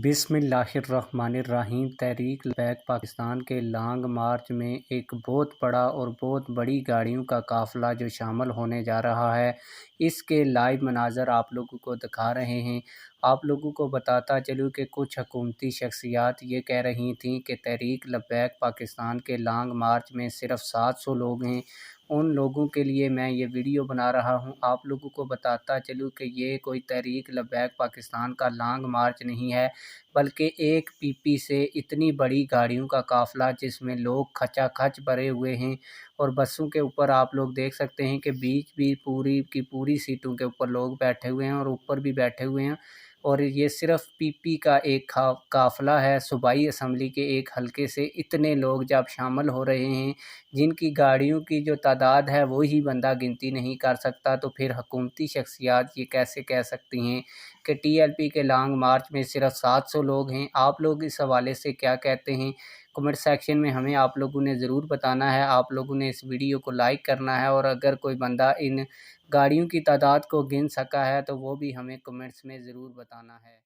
بسم اللہ الرحمن الرحیم۔ تحریک لبیک پاکستان کے لانگ مارچ میں ایک بہت بڑا اور بہت بڑی گاڑیوں کا قافلہ جو شامل ہونے جا رہا ہے، اس کے لائیو مناظر آپ لوگوں کو دکھا رہے ہیں۔ آپ لوگوں کو بتاتا چلوں کہ کچھ حکومتی شخصیات یہ کہہ رہی تھیں کہ تحریک لبیک پاکستان کے لانگ مارچ میں صرف 700 لوگ ہیں۔ ان لوگوں کے لیے میں یہ ویڈیو بنا رہا ہوں۔ آپ لوگوں کو بتاتا چلوں کہ یہ کوئی تحریک لبیک پاکستان کا لانگ مارچ نہیں ہے، بلکہ ایک پی پی سے اتنی بڑی گاڑیوں کا قافلہ جس میں لوگ کھچا کھچ بھرے ہوئے ہیں، اور بسوں کے اوپر آپ لوگ دیکھ سکتے ہیں کہ بیچ بھی پوری کی پوری سیٹوں کے اوپر لوگ بیٹھے ہوئے ہیں اور اوپر بھی بیٹھے ہوئے ہیں۔ اور یہ صرف پی پی کا ایک قافلہ ہے، صوبائی اسمبلی کے ایک حلقے سے اتنے لوگ جب شامل ہو رہے ہیں جن کی گاڑیوں کی جو تعداد ہے وہی بندہ گنتی نہیں کر سکتا، تو پھر حکومتی شخصیات یہ کیسے کہہ سکتی ہیں کہ ٹی ایل پی کے لانگ مارچ میں صرف 700 لوگ ہیں؟ آپ لوگ اس حوالے سے کیا کہتے ہیں؟ کمنٹ سیکشن میں ہمیں آپ لوگوں نے ضرور بتانا ہے۔ آپ لوگوں نے اس ویڈیو کو لائک کرنا ہے، اور اگر کوئی بندہ ان گاڑیوں کی تعداد کو گن سکا ہے تو وہ بھی ہمیں کمنٹس میں ضرور بتانا ہے۔